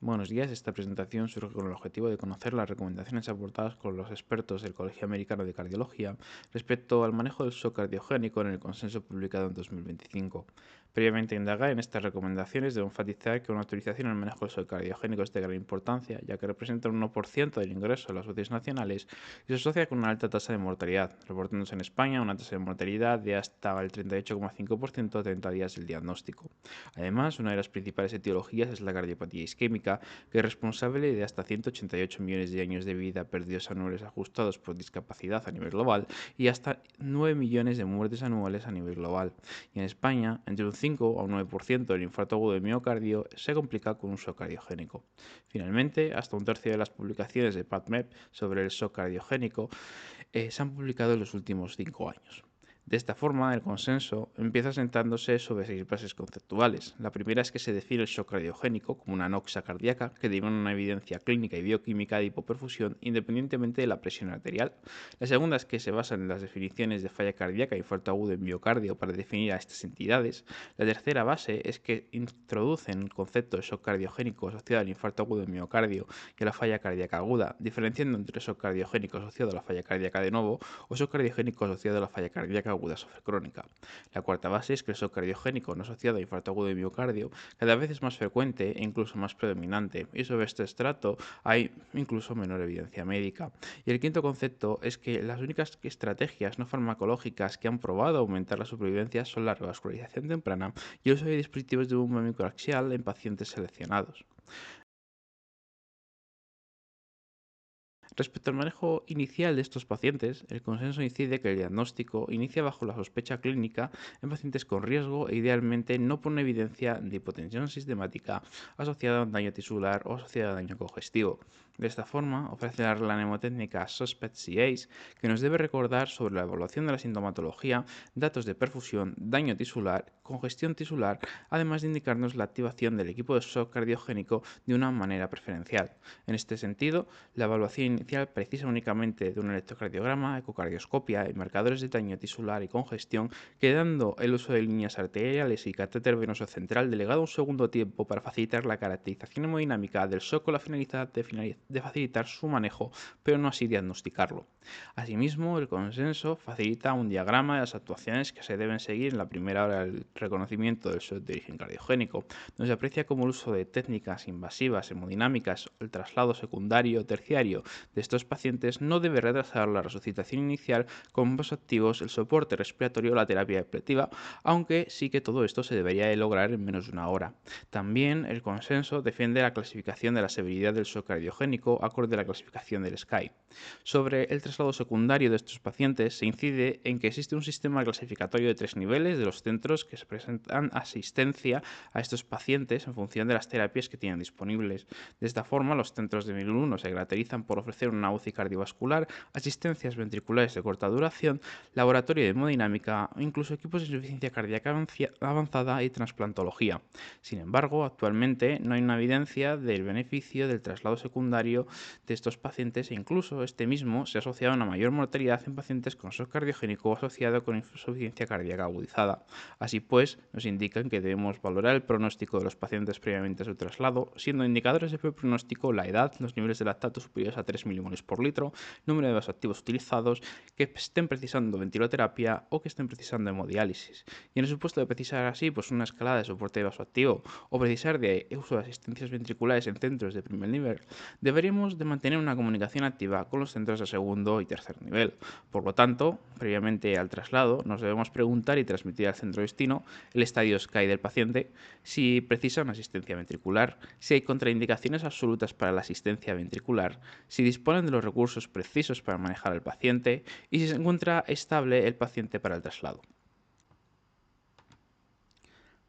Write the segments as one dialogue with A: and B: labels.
A: Buenos días, esta presentación surge con el objetivo de conocer las recomendaciones aportadas por los expertos del Colegio Americano de Cardiología respecto al manejo del shock cardiogénico en el consenso publicado en 2025. Previamente a indagar en estas recomendaciones, debo enfatizar que una autorización al manejo del shock cardiogénico es de gran importancia, ya que representa un 1% del ingreso de las UCIs nacionales y se asocia con una alta tasa de mortalidad, reportándose en España una tasa de mortalidad de hasta el 38,5% a 30 días del diagnóstico. Además, una de las principales etiologías es la cardiopatía isquémica, que es responsable de hasta 188 millones de años de vida perdidos anuales ajustados por discapacidad a nivel global y hasta 9 millones de muertes anuales a nivel global. Y en España, entre un 5 a un 9% del infarto agudo de miocardio se complica con un shock cardiogénico. Finalmente, hasta un tercio de las publicaciones de PubMed sobre el shock cardiogénico se han publicado en los últimos 5 años. De esta forma, el consenso empieza sentándose sobre 6 bases conceptuales. La primera es que se define el shock cardiogénico como una anoxia cardíaca que deriva en una evidencia clínica y bioquímica de hipoperfusión independientemente de la presión arterial. La segunda es que se basa en las definiciones de falla cardíaca y infarto agudo en miocardio para definir a estas entidades. La tercera base es que introducen el concepto de shock cardiogénico asociado al infarto agudo en miocardio y a la falla cardíaca aguda, diferenciando entre shock cardiogénico asociado a la falla cardíaca de nuevo o shock cardiogénico asociado a la falla cardíaca aguda crónica. La cuarta base es que el shock cardiogénico no asociado a infarto agudo de miocardio cada vez es más frecuente e incluso más predominante, y sobre este estrato hay incluso menor evidencia médica. Y el quinto concepto es que las únicas estrategias no farmacológicas que han probado aumentar la supervivencia son la revascularización temprana y el uso de dispositivos de bomba microaxial en pacientes seleccionados. Respecto al manejo inicial de estos pacientes, el consenso incide que el diagnóstico inicia bajo la sospecha clínica en pacientes con riesgo e idealmente no por una evidencia de hipotensión sistemática asociada a un daño tisular o asociada a daño congestivo. De esta forma, ofrece la regla mnemotécnica SOSPECT-CASE, que nos debe recordar sobre la evaluación de la sintomatología, datos de perfusión, daño tisular, congestión tisular, además de indicarnos la activación del equipo de shock cardiogénico de una manera preferencial. En este sentido, la evaluación inicial precisa únicamente de un electrocardiograma, ecocardioscopia y marcadores de daño tisular y congestión, quedando el uso de líneas arteriales y catéter venoso central delegado a un segundo tiempo para facilitar la caracterización hemodinámica del shock con la finalidad de facilitar su manejo, pero no así diagnosticarlo. Asimismo, el consenso facilita un diagrama de las actuaciones que se deben seguir en la primera hora del reconocimiento del shock de origen cardiogénico, donde se aprecia como el uso de técnicas invasivas hemodinámicas, el traslado secundario o terciario de estos pacientes no debe retrasar la resucitación inicial con vasoactivos, el soporte respiratorio o la terapia depletiva, aunque sí que todo esto se debería de lograr en menos de una hora. También el consenso defiende la clasificación de la severidad del shock cardiogénico acorde a la clasificación del SCAI. Sobre el traslado secundario de estos pacientes se incide en que existe un sistema clasificatorio de 3 niveles de los centros que se presentan asistencia a estos pacientes en función de las terapias que tienen disponibles. De esta forma, los centros de nivel 1 se caracterizan por ofrecer una UCI cardiovascular, asistencias ventriculares de corta duración, laboratorio de hemodinámica o incluso equipos de insuficiencia cardíaca avanzada y trasplantología. Sin embargo, actualmente no hay una evidencia del beneficio del traslado secundario de estos pacientes e incluso este mismo se ha asociado a una mayor mortalidad en pacientes con shock cardiogénico asociado con insuficiencia cardíaca agudizada. Así pues, nos indican que debemos valorar el pronóstico de los pacientes previamente a su traslado, siendo indicadores de pronóstico la edad, los niveles de lactato superiores a 3 milimoles por litro, número de vasoactivos utilizados, que estén precisando ventiloterapia o que estén precisando hemodiálisis. Y en el supuesto de precisar así pues una escalada de soporte vasoactivo o precisar de uso de asistencias ventriculares en centros de primer nivel, deberíamos de mantener una comunicación activa con los centros de segundo y tercer nivel. Por lo tanto, previamente al traslado, nos debemos preguntar y transmitir al centro destino el estadio SCAI del paciente, si precisa una asistencia ventricular, si hay contraindicaciones absolutas para la asistencia ventricular, si disponen de los recursos precisos para manejar al paciente y si se encuentra estable el paciente para el traslado.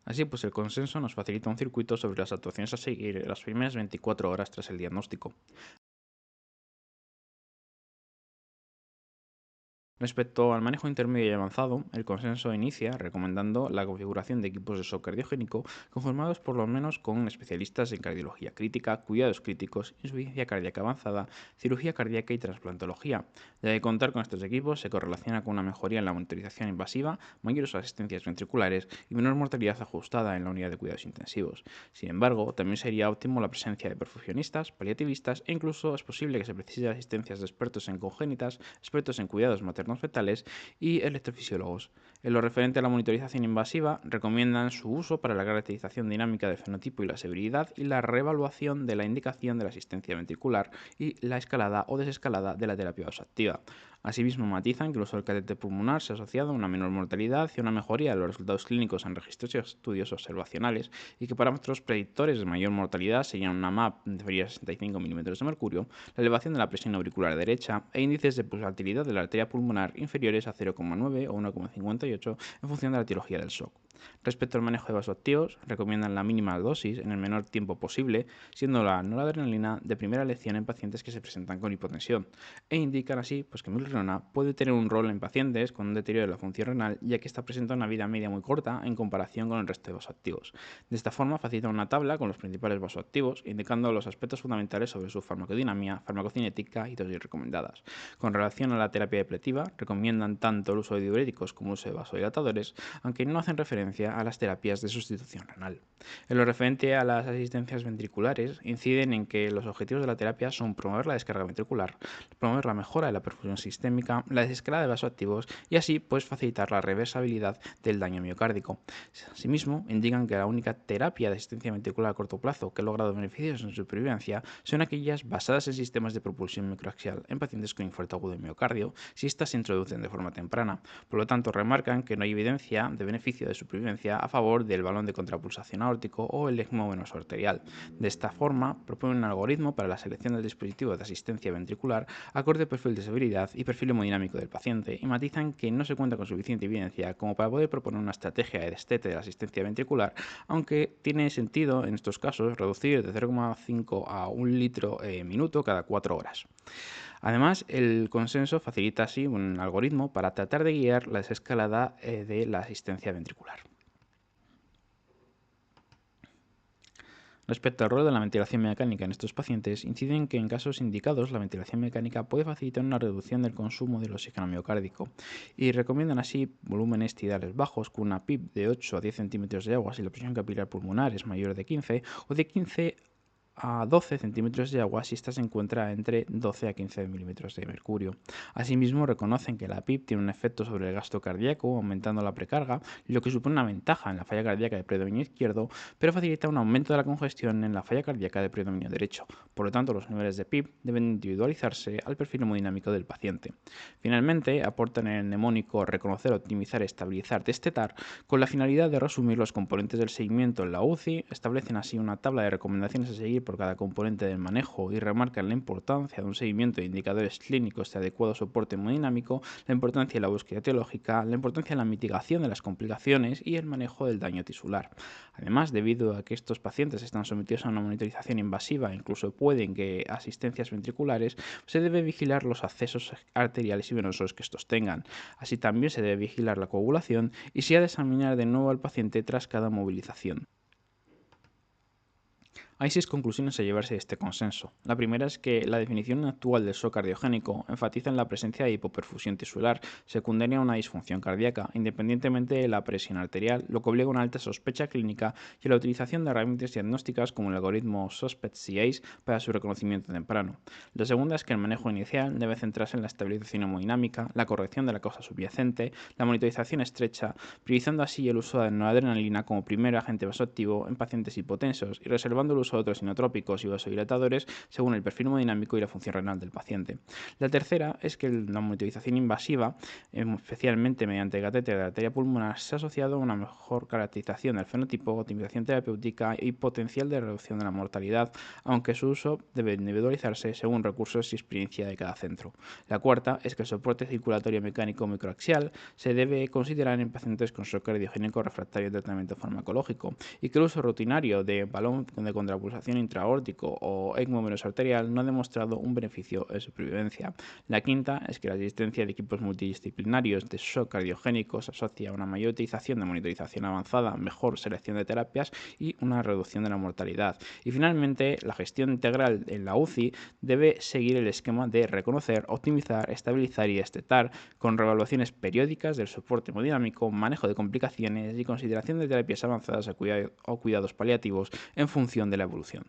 A: Así pues, el consenso nos facilita un circuito sobre las actuaciones a seguir en las primeras 24 horas tras el diagnóstico. Respecto al manejo intermedio y avanzado, el consenso inicia recomendando la configuración de equipos de shock cardiogénico conformados por lo menos con especialistas en cardiología crítica, cuidados críticos, insuficiencia cardíaca avanzada, cirugía cardíaca y trasplantología. Ya que contar con estos equipos se correlaciona con una mejoría en la monitorización invasiva, mayores asistencias ventriculares y menor mortalidad ajustada en la unidad de cuidados intensivos. Sin embargo, también sería óptimo la presencia de perfusionistas, paliativistas e incluso es posible que se precise de asistencias de expertos en congénitas, expertos en cuidados maternos fetales y electrofisiólogos. En lo referente a la monitorización invasiva, recomiendan su uso para la caracterización dinámica del fenotipo y la severidad y la reevaluación de la indicación de la asistencia ventricular y la escalada o desescalada de la terapia vasoactiva. Asimismo, matizan que el uso del catéter pulmonar se ha asociado a una menor mortalidad y a una mejoría de los resultados clínicos en registros y estudios observacionales y que parámetros predictores de mayor mortalidad serían una MAP inferior a 65 milímetros de mercurio, la elevación de la presión auricular derecha e índices de pulsatilidad de la arteria pulmonar inferiores a 0,9 o 1,58 en función de la etiología del shock. Respecto al manejo de vasoactivos, recomiendan la mínima dosis en el menor tiempo posible, siendo la noradrenalina de primera elección en pacientes que se presentan con hipotensión, e indican así que milrinona puede tener un rol en pacientes con un deterioro de la función renal, ya que está presenta una vida media muy corta en comparación con el resto de vasoactivos. De esta forma, facilita una tabla con los principales vasoactivos, indicando los aspectos fundamentales sobre su farmacodinámica, farmacocinética y dosis recomendadas. Con relación a la terapia depletiva, recomiendan tanto el uso de diuréticos como el uso de vasodilatadores, aunque no hacen referencia a las terapias de sustitución renal. En lo referente a las asistencias ventriculares, inciden en que los objetivos de la terapia son promover la descarga ventricular, promover la mejora de la perfusión sistémica, la desescalada de vasoactivos y así facilitar la reversibilidad del daño miocárdico. Asimismo, indican que la única terapia de asistencia ventricular a corto plazo que ha logrado beneficios en supervivencia son aquellas basadas en sistemas de propulsión microaxial en pacientes con infarto agudo de miocardio, si éstas se introducen de forma temprana. Por lo tanto, remarcan que no hay evidencia de beneficio de supervivencia a favor del balón de contrapulsación aórtico o el ECMO venoso arterial. De esta forma, proponen un algoritmo para la selección del dispositivo de asistencia ventricular acorde al perfil de severidad y perfil hemodinámico del paciente y matizan que no se cuenta con suficiente evidencia como para poder proponer una estrategia de destete de la asistencia ventricular, aunque tiene sentido en estos casos reducir de 0,5 a 1 litro minuto cada 4 horas. Además, el consenso facilita así un algoritmo para tratar de guiar la desescalada de la asistencia ventricular. Respecto al rol de la ventilación mecánica en estos pacientes, inciden que en casos indicados la ventilación mecánica puede facilitar una reducción del consumo del oxígeno miocárdico y recomiendan así volúmenes tidales bajos con una PIB de 8 a 10 centímetros de agua si la presión capilar pulmonar es mayor de 15 o de 15 a 12 centímetros de agua si ésta se encuentra entre 12 a 15 milímetros de mercurio. Asimismo, reconocen que la PIB tiene un efecto sobre el gasto cardíaco, aumentando la precarga, lo que supone una ventaja en la falla cardíaca de predominio izquierdo, pero facilita un aumento de la congestión en la falla cardíaca de predominio derecho. Por lo tanto, los niveles de PIB deben individualizarse al perfil hemodinámico del paciente. Finalmente, aportan en el mnemónico reconocer, optimizar, estabilizar, destetar, con la finalidad de resumir los componentes del seguimiento en la UCI, establecen así una tabla de recomendaciones a seguir por cada componente del manejo y remarcan la importancia de un seguimiento de indicadores clínicos de adecuado soporte hemodinámico, la importancia de la búsqueda etiológica, la importancia de la mitigación de las complicaciones y el manejo del daño tisular. Además, debido a que estos pacientes están sometidos a una monitorización invasiva, incluso pueden que asistencias ventriculares, se debe vigilar los accesos arteriales y venosos que estos tengan. Así también se debe vigilar la coagulación y se ha de examinar de nuevo al paciente tras cada movilización. Hay 6 conclusiones a llevarse de este consenso. La primera es que la definición actual del shock cardiogénico enfatiza en la presencia de hipoperfusión tisular secundaria a una disfunción cardíaca, independientemente de la presión arterial, lo que obliga a una alta sospecha clínica y a la utilización de herramientas diagnósticas como el algoritmo SOSPECT-CASE para su reconocimiento temprano. La segunda es que el manejo inicial debe centrarse en la estabilización hemodinámica, la corrección de la causa subyacente, la monitorización estrecha, priorizando así el uso de noradrenalina como primer agente vasoactivo en pacientes hipotensos y reservando el uso de otros inotrópicos y vasodilatadores según el perfil hemodinámico y la función renal del paciente. La tercera es que la monitorización invasiva, especialmente mediante el catéter de la arteria pulmonar, se ha asociado a una mejor caracterización del fenotipo, optimización terapéutica y potencial de reducción de la mortalidad, aunque su uso debe individualizarse según recursos y experiencia de cada centro. La cuarta es que el soporte circulatorio mecánico microaxial se debe considerar en pacientes con shock cardiogénico refractario al tratamiento farmacológico y que el uso rutinario de balón de la pulsación intraaórtico o ECMO venoso arterial no ha demostrado un beneficio en supervivencia. La quinta es que la existencia de equipos multidisciplinarios de shock cardiogénico se asocia a una mayor utilización de monitorización avanzada, mejor selección de terapias y una reducción de la mortalidad. Y finalmente, la gestión integral en la UCI debe seguir el esquema de reconocer, optimizar, estabilizar y destetar con reevaluaciones periódicas del soporte hemodinámico, manejo de complicaciones y consideración de terapias avanzadas o cuidados paliativos en función de la evolución.